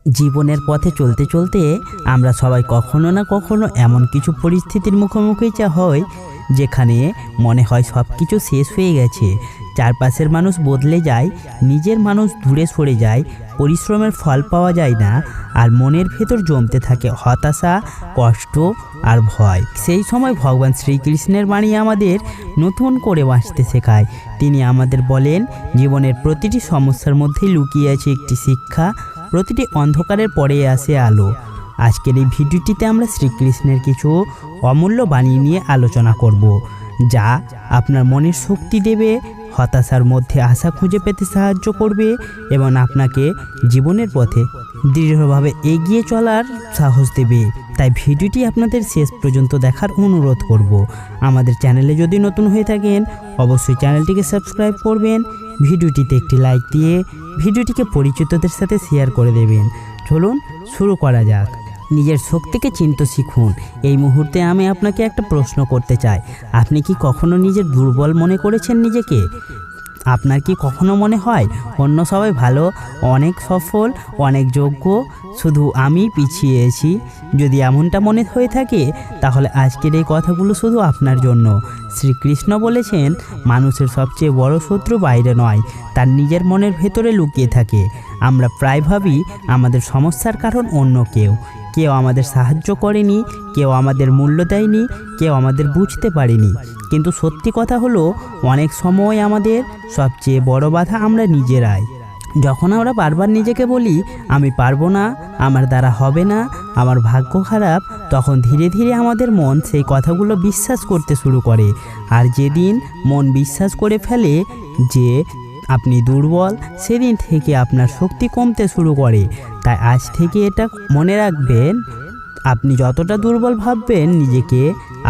জীবনের পথে চলতে চলতে আমরা সবাই কখনো না কখনো এমন কিছু পরিস্থিতির মুখোমুখি হই যেখানে মনে হয় সব কিছু শেষ হয়ে গেছে। চারপাশের মানুষ বদলে যায়, নিজের মানুষ দূরে সরে যায়, পরিশ্রমের ফল পাওয়া যায় না, আর মনের ভেতর জমতে থাকে হতাশা, কষ্ট আর ভয়। সেই সময় ভগবান শ্রীকৃষ্ণের বাণী আমাদের নতুন করে বাঁচতে শেখায়। তিনি আমাদের বলেন, জীবনের প্রতিটি সমস্যার মধ্যেই লুকিয়ে আছে একটি শিক্ষা, প্রতিটি অন্ধকারের পরে আসে আলো। আজকের এই ভিডিওটিতে আমরা শ্রীকৃষ্ণের কিছু অমূল্য বাণী নিয়ে আলোচনা করব, যা আপনার মনের শক্তি দেবে, হতাশার মধ্যে আশা খুঁজে পেতে সাহায্য করবে এবং আপনাকে জীবনের পথে দৃঢ়ভাবে এগিয়ে চলার সাহস দেবে। তাই ভিডিওটি আপনাদের শেষ পর্যন্ত দেখার অনুরোধ করব। আমাদের চ্যানেলে যদি নতুন হয়ে থাকেন অবশ্যই চ্যানেলটিকে সাবস্ক্রাইব করবেন, ভিডিওটিতে একটি লাইক দিয়ে ভিডিওটিকে পরিচিতদের সাথে শেয়ার করে দেবেন। চলুন শুরু করা যাক। নিজের শক্তিকে চিনতে শিখুন। এই মুহূর্তে আমি আপনাকে একটা প্রশ্ন করতে চাই, আপনি কি কখনো নিজের দুর্বল মনে করেছেন নিজেকে? আপনার কি কখনো মনে হয় অন্য সবাই ভালো, অনেক সফল, অনেক যোগ্য, শুধু আমি পিছিয়ে আছি? যদি এমনটা মনে হয়ে থাকে তাহলে আজকের এই কথাগুলো শুধু আপনার জন্য। শ্রীকৃষ্ণ বলেছেন, মানুষের সবচেয়ে বড় শত্রু বাইরে নয়, তার নিজের মনের ভেতরে লুকিয়ে থাকে। আমরা প্রায় ভাবি আমাদের সমস্যার কারণ অন্য কেউ আমাদের সাহায্য করেনি, কেউ আমাদের মূল্য দেয়নি, কেউ আমাদের বুঝতে পারেনি। কিন্তু সত্যি কথা হলো, অনেক সময় আমাদের সবচেয়ে বড় বাধা আমরা নিজেরাই। যখন আমরা বারবার নিজেকে বলি আমি পারবো না, আমার দ্বারা হবে না, আমার ভাগ্য খারাপ, তখন ধীরে ধীরে আমাদের মন সেই কথাগুলো বিশ্বাস করতে শুরু করে। আর যেদিন মন বিশ্বাস করে ফেলে যে আপনি দুর্বল, সেদিন থেকে আপনার শক্তি কমতে শুরু করে। তাই আজ থেকে এটা মনে রাখবেন, আপনি যতটা দুর্বল ভাববেন নিজেকে,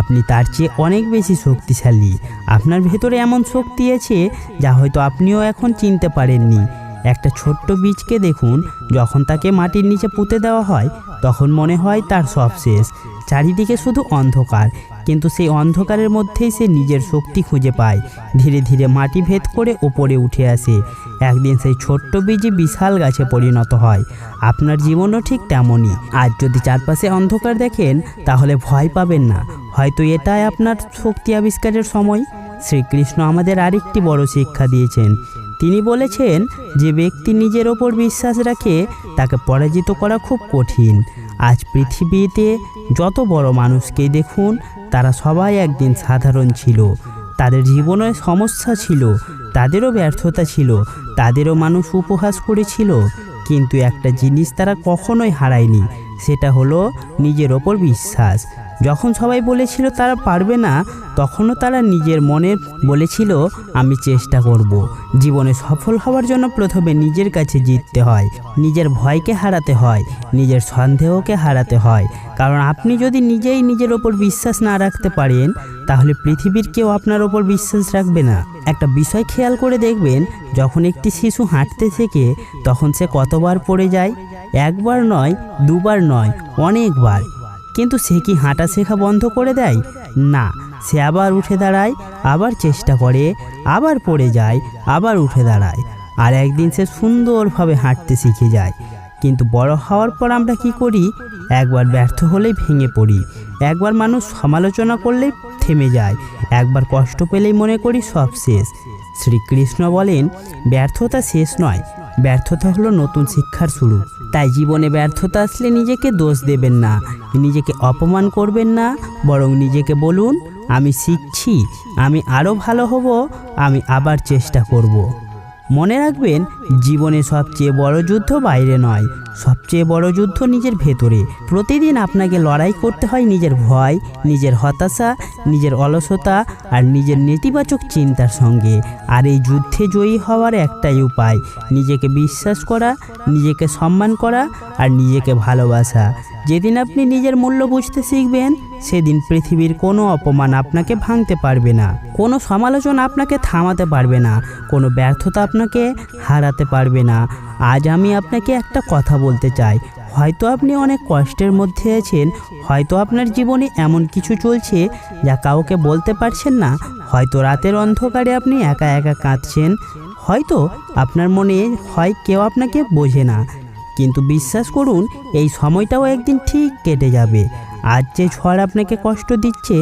আপনি তার চেয়ে অনেক বেশি শক্তিশালী। আপনার ভেতরে এমন শক্তি আছে যা হয়তো আপনিও এখন চিনতে পারেননি। একটা ছোট্ট বীজকে দেখুন, যখন তাকে মাটির নিচে পুঁতে দেওয়া হয় তখন মনে হয় তার সব শেষ, চারিদিকে শুধু অন্ধকার। কিন্তু সেই অন্ধকারের মধ্যেই সে নিজের শক্তি খুঁজে পায়। ধীরে ধীরে মাটি ভেদ করে ওপরে উঠে আসে। একদিন সেই ছোট্ট বীজই বিশাল গাছে পরিণত হয়। আপনার জীবনও ঠিক তেমনই। আজ যদি চারপাশে অন্ধকার দেখেন তাহলে ভয় পাবেন না, হয়তো এটাই আপনার শক্তি আবিষ্কারের সময়। শ্রীকৃষ্ণ আমাদের আরেকটি বড় শিক্ষা দিয়েছেন। তিনি বলেছেন, যে ব্যক্তি নিজের ওপর বিশ্বাস রাখে তাকে পরাজিত করা খুব কঠিন। আজ পৃথিবীতে যত বড় মানুষকেই দেখুন, তারা সবাই একদিন সাধারণ ছিল। তাদের জীবনে সমস্যা ছিল, তাদেরও ব্যর্থতা ছিল, তাদেরও মানুষ উপহাস করেছিল, কিন্তু একটা জিনিস তারা কখনোই হারায়নি, সেটা হলো নিজের ওপর বিশ্বাস। যখন সবাই বলেছিল তারা পারবে না, তখনও তারা নিজের মনে বলেছিল আমি চেষ্টা করব। জীবনে সফল হওয়ার জন্য প্রথমে নিজের কাছে জিততে হয়, নিজের ভয়কে হারাতে হয়, নিজের সন্দেহকে হারাতে হয়। কারণ আপনি যদি নিজেই নিজের ওপর বিশ্বাস না রাখতে পারেন তাহলে পৃথিবীর কেউ আপনার ওপর বিশ্বাস রাখবে না। একটা বিষয় খেয়াল করে দেখবেন, যখন একটি শিশু হাঁটতে শেখে তখন সে কতবার পড়ে যায়? একবার নয়, দুবার নয়, অনেকবার। কিন্তু সে কি হাঁটা শেখা বন্ধ করে দেয়? না, সে আবার উঠে দাঁড়ায়, আবার চেষ্টা করে, আবার পড়ে যায়, আবার উঠে দাঁড়ায়, আর একদিন সে সুন্দরভাবে হাঁটতে শিখে যায়। কিন্তু বড় হওয়ার পর আমরা কি করি? একবার ব্যর্থ হলেই ভেঙে পড়ি, একবার মানুষ সমালোচনা করলেই থেমে যায়, একবার কষ্ট পেলেই মনে করি সব শেষ। শ্রীকৃষ্ণ বলেন, ব্যর্থতা শেষ নয়, ব্যর্থতা হলো নতুন শিক্ষার শুরু। তাই জীবনে ব্যর্থতা আসলে নিজেকে দোষ দেবেন না, নিজেকে অপমান করবেন না, বরং নিজেকে বলুন আমি শিখছি, আমি আরও ভালো হব, আমি আবার চেষ্টা করব। মনে রাখবেন, জীবনে সবচেয়ে বড় যুদ্ধ বাইরে নয়, সবচেয়ে বড় যুদ্ধ নিজের ভেতরে। প্রতিদিন আপনাকে লড়াই করতে হয় নিজের ভয়, নিজের হতাশা, নিজের অলসতা আর নিজের নেতিবাচক চিন্তার সঙ্গে। আর এই যুদ্ধে জয়ী হওয়ার একটাই উপায়, নিজেকে বিশ্বাস করা, নিজেকে সম্মান করা আর নিজেকে ভালোবাসা। যেদিন আপনি নিজের মূল্য বুঝতে শিখবেন, সেদিন পৃথিবীর কোনো অপমান আপনাকে ভাঙতে পারবে না, কোনো সমালোচনা আপনাকে থামাতে পারবে না, কোনো ব্যর্থতা আপনাকে হারাতে পারবে না। আজ আমি আপনাকে একটা কথা বলতে চাই, হয়তো আপনি অনেক কষ্টের মধ্যে আছেন, হয়তো আপনার জীবনে এমন কিছু চলছে যা কাউকে বলতে পারছেন না, হয়তো রাতের অন্ধকারে আপনি একা একা কাঁদছেন, হয়তো আপনার মনে হয় কেউ আপনাকে বোঝে না। কিন্তু বিশ্বাস করুন এই সময়টাও একদিন ঠিক কেটে যাবে। আজ যে ঝড় আপনাকে কষ্ট দিচ্ছে,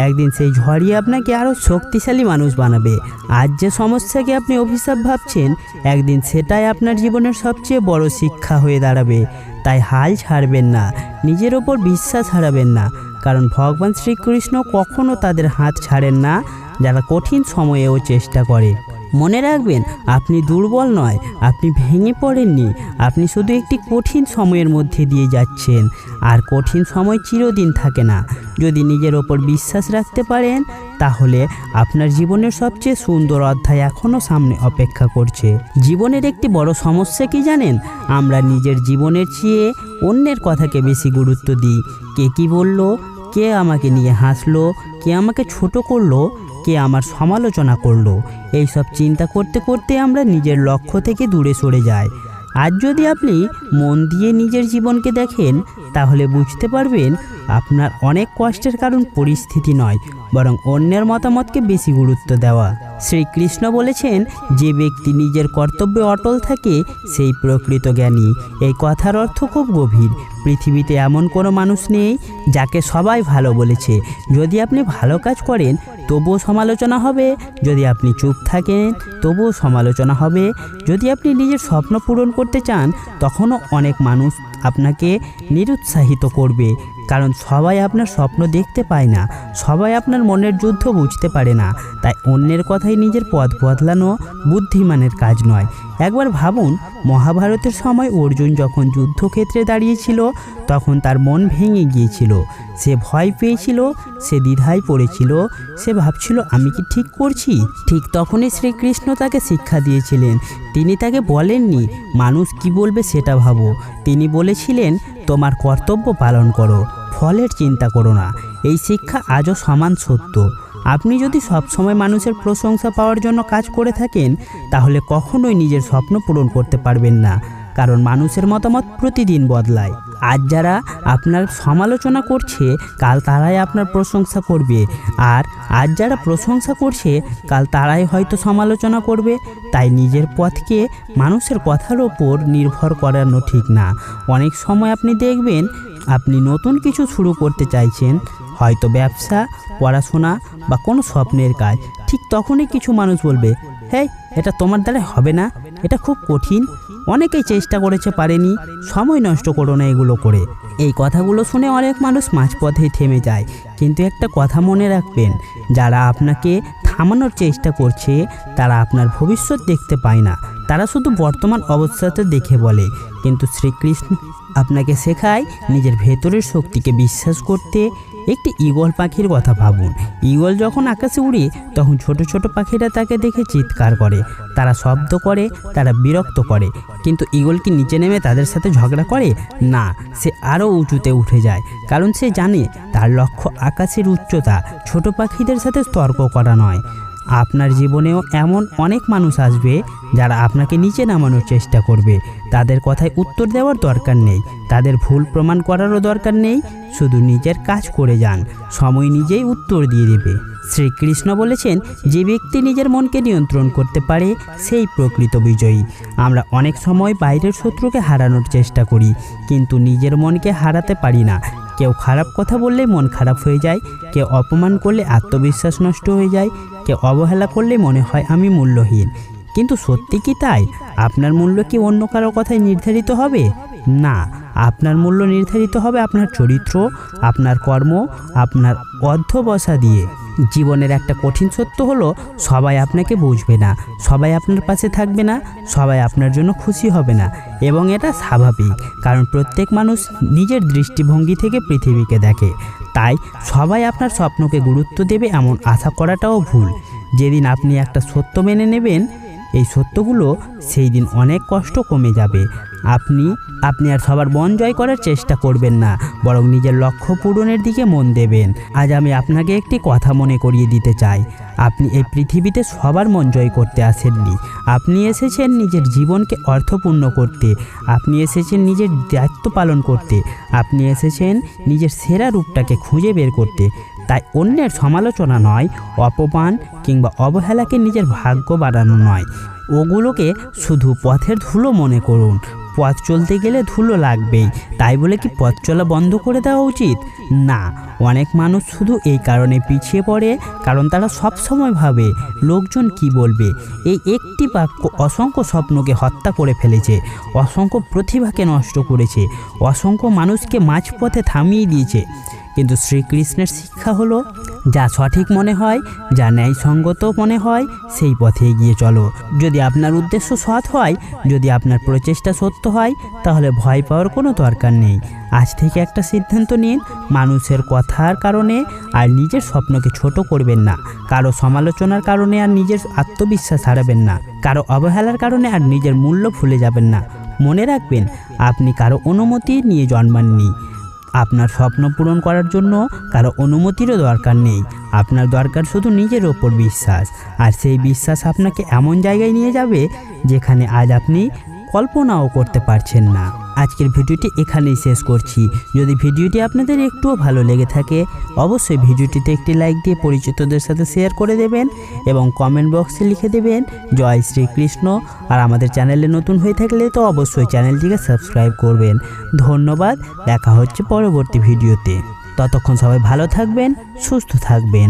একদিন সেই ঝড়ই আপনাকে আরও শক্তিশালী মানুষ বানাবে। আজ যে সমস্যাকে আপনি অভিশাপ ভাবছেন, একদিন সেটাই আপনার জীবনের সবচেয়ে বড় শিক্ষা হয়ে দাঁড়াবে। তাই হাল ছাড়বেন না, নিজের ওপর বিশ্বাস হারাবেন না, কারণ ভগবান শ্রীকৃষ্ণ কখনো তাদের হাত ছাড়েন না যারা কঠিন সময়েও চেষ্টা করে। মনে রাখবেন, আপনি দুর্বল নয়, আপনি ভেঙে পড়েননি, আপনি শুধু একটি কঠিন সময়ের মধ্যে দিয়ে যাচ্ছেন। আর কঠিন সময় চিরদিন থাকে না। যদি নিজের ওপর বিশ্বাস রাখতে পারেন, তাহলে আপনার জীবনের সবচেয়ে সুন্দর অধ্যায় এখনও সামনে অপেক্ষা করছে। জীবনের একটি বড় সমস্যা কি জানেন? আমরা নিজের জীবনের চেয়ে অন্যের কথাকে বেশি গুরুত্ব দিই। কে কি বলল, কে আমাকে নিয়ে হাসলো, কে আমাকে ছোট করলো, কে আমার সমালোচনা করলো, এই সব চিন্তা করতে করতে আমরা নিজের লক্ষ্য থেকে দূরে সরে যাই। আজ যদি আপনি মন দিয়ে নিজের জীবনকে দেখেন, তাহলে বুঝতে পারবেন আপনার অনেক কষ্টের কারণ পরিস্থিতি নয়, বরং অন্যের মতামতকে বেশি গুরুত্ব দেওয়া। শ্রীকৃষ্ণ বলেছেন, যে ব্যক্তি নিজের কর্তব্যে অটল থাকে সেই প্রকৃত জ্ঞানী। এই কথার অর্থ খুব গভীর। পৃথিবীতে এমন কোনো মানুষ নেই যাকে সবাই ভালো বলেছে। যদি আপনি ভালো কাজ করেন তবুও সমালোচনা হবে, যদি আপনি চুপ থাকেন তবুও সমালোচনা হবে, যদি আপনি নিজের স্বপ্ন পূরণ করতে চান তখনও অনেক মানুষ আপনাকে নিরুৎসাহিত করবে। কারণ সবাই আপনার স্বপ্ন দেখতে পায় না, সবাই আপনার মনের যুদ্ধ বুঝতে পারে না। তাই অন্যের কথাই নিজের পথ বদলানো বুদ্ধিমানের কাজ নয়। একবার ভাবুন, মহাভারতের সময় অর্জুন যখন যুদ্ধক্ষেত্রে দাঁড়িয়েছিল, তখন তার মন ভেঙে গিয়েছিল। সে ভয় পেয়েছিল, সে দ্বিধায় পড়েছিল, সে ভাবছিল আমি কি ঠিক করছি। ঠিক তখনই শ্রীকৃষ্ণ তাকে শিক্ষা দিয়েছিলেন। তিনি তাকে বলেননি মানুষ কি বলবে সেটা ভাবো, তিনি বলেছিলেন তোমার কর্তব্য পালন করো, ফলের চিন্তা করো না। এই শিক্ষা আজও সমান সত্য। আপনি যদি সবসময় মানুষের প্রশংসা পাওয়ার জন্য কাজ করে থাকেন, তাহলে কখনোই নিজের স্বপ্ন পূরণ করতে পারবেন না। কারণ মানুষের মতামত প্রতিদিন বদলায়। আজ যারা আপনার সমালোচনা করছে, কাল তারাই আপনার প্রশংসা করবে। আর আজ যারা প্রশংসা করছে, কাল তারাই হয়তো সমালোচনা করবে। তাই নিজের পথকে মানুষের কথার ওপর নির্ভর করানো ঠিক না। অনেক সময় আপনি দেখবেন আপনি নতুন কিছু শুরু করতে চাইছেন, হয়তো ব্যবসা, পড়াশোনা বা কোনো স্বপ্নের কাজ। ঠিক তখনই কিছু মানুষ বলবে, হ্যাঁ এটা তোমার দ্বারা হবে না, এটা খুব কঠিন, অনেকেই চেষ্টা করেছে পারেনি, সময় নষ্ট করো না এগুলো করে। এই কথাগুলো শুনে অনেক মানুষ মাঝপথেই থেমে যায়। কিন্তু একটা কথা মনে রাখবেন, যারা আপনাকে থামানোর চেষ্টা করছে তারা আপনার ভবিষ্যৎ দেখতে পায় না, তারা শুধু বর্তমান অবস্থাতে দেখে বলে। কিন্তু শ্রীকৃষ্ণ আপনাকে শেখায় নিজের ভেতরের শক্তিকে বিশ্বাস করতে। একটি ঈগল পাখির কথা ভাবুন। ঈগল যখন আকাশে উড়ে, তখন ছোট ছোট পাখিরা তাকে দেখে চিৎকার করে, তারা শব্দ করে, তারা বিরক্ত করে। কিন্তু ঈগল কি নিচে নেমে তাদের সাথে ঝগড়া করে? না, সে আরও উঁচুতে উঠে যায়, কারণ সে জানে তার লক্ষ্য আকাশের উচ্চতা, ছোট পাখিদের সাথে তর্ক করা নয়। আপনার জীবনেও এমন অনেক মানুষ আসবে যারা আপনাকে নিচে নামানোর চেষ্টা করবে। তাদের কথায় উত্তর দেওয়ার দরকার নেই, তাদের ভুল প্রমাণ করারও দরকার নেই। শুধু নিজের কাজ করে যান, সময় নিজেই উত্তর দিয়ে দেবে। শ্রীকৃষ্ণ বলেছেন, যে ব্যক্তি নিজের মনকে নিয়ন্ত্রণ করতে পারে সেই প্রকৃত বিজয়ী। আমরা অনেক সময় বাইরের শত্রুকে হারানোর চেষ্টা করি, কিন্তু নিজের মনকে হারাতে পারি না। কেউ খারাপ কথা বললে মন খারাপ হয়ে যায়, কেউ অপমান করলে আত্মবিশ্বাস নষ্ট হয়ে যায়, কেউ অবহেলা করলে মনে হয় আমি মূল্যহীন। কিন্তু সত্যি কি তাই? আপনার মূল্য কি অন্য কারো কথায় নির্ধারিত হবে? না, আপনার মূল্য নির্ধারিত হবে আপনার চরিত্র, আপনার কর্ম, আপনার অধ্যবসা দিয়ে। জীবনের একটা কঠিন সত্য হলো, সবাই আপনাকে বুঝবে না, সবাই আপনার পাশে থাকবে না, সবাই আপনার জন্য খুশি হবে না। এবং এটা স্বাভাবিক, কারণ প্রত্যেক মানুষ নিজের দৃষ্টিভঙ্গি থেকে পৃথিবীকে দেখে। তাই সবাই আপনার স্বপ্নকে গুরুত্ব দেবে এমন আশা করাটাও ভুল। যেদিন আপনি একটা সত্য মেনে নেবেন এই সত্যগুলো, সেই দিন অনেক কষ্ট কমে যাবে। আপনি আর সবার মন জয় করার চেষ্টা করবেন না, বরং নিজের লক্ষ্য পূরণের দিকে মন দেবেন। আজ আমি আপনাকে একটি কথা মনে করিয়ে দিতে চাই, আপনি এই পৃথিবীতে সবার মন জয় করতে আসেননি। আপনি এসেছেন নিজের জীবনকে অর্থপূর্ণ করতে, আপনি এসেছেন নিজের দায়িত্ব পালন করতে, আপনি এসেছেন নিজের সেরা রূপটাকে খুঁজে বের করতে। তাই অন্যের সমালোচনা নয়, অপমান কিংবা অবহেলাকে নিজের ভাগ্য বাড়ানো নয়, ওগুলোকে শুধু পথের ধুলো মনে করুন। পথ চলতে গেলে ধুলো লাগবেই, তাই বলে কি পথ চলা বন্ধ করে দেওয়া উচিত? না। অনেক মানুষ শুধু এই কারণে পিছিয়ে পড়ে কারণ তারা সব সময় ভাবে লোকজন কি বলবে। এই একটি বাক্য অসংখ্য স্বপ্নকে হত্যা করে ফেলেছে, অসংখ্য প্রতিভাকে নষ্ট করেছে, অসংখ্য মানুষকে মাঝপথে থামিয়ে দিয়েছে। কিন্তু শ্রীকৃষ্ণের শিক্ষা হলো, যা সঠিক মনে হয়, যা ন্যায়সঙ্গত মনে হয়, সেই পথে এগিয়ে চলো। যদি আপনার উদ্দেশ্য সৎ হয়, যদি আপনার প্রচেষ্টা সত্য হয়, তাহলে ভয় পাওয়ার কোনো দরকার নেই। আজ থেকে একটা সিদ্ধান্ত নিন, মানুষের কথার কারণে আর নিজের স্বপ্নকে ছোট করবেন না, কারো সমালোচনার কারণে আর নিজের আত্মবিশ্বাস হারাবেন না, কারো অবহেলার কারণে আর নিজের মূল্য ভুলে যাবেন না। মনে রাখবেন, আপনি কারো অনুমতি নিয়ে জন্মাননি। আপনার স্বপ্ন পূরণ করার জন্য কারো অনুমতিরও দরকার নেই। আপনার দরকার শুধু নিজের ওপর বিশ্বাস, আর সেই বিশ্বাস আপনাকে এমন জায়গায় নিয়ে যাবে যেখানে আজ আপনি কল্পনাও করতে পারছেন না। আজকের ভিডিওটি এখানেই শেষ করছি। যদি ভিডিওটি আপনাদের একটুও ভালো লেগে থাকে, অবশ্যই ভিডিওটিতে একটি লাইক দিয়ে পরিচিতদের সাথে শেয়ার করে দেবেন এবং কমেন্ট বক্সে লিখে দেবেন জয় শ্রীকৃষ্ণ। আর আমাদের চ্যানেলে নতুন হয়ে থাকলে তো অবশ্যই চ্যানেলটিকে সাবস্ক্রাইব করবেন। ধন্যবাদ। দেখা হচ্ছে পরবর্তী ভিডিওতে। ততক্ষণ সবাই ভালো থাকবেন, সুস্থ থাকবেন।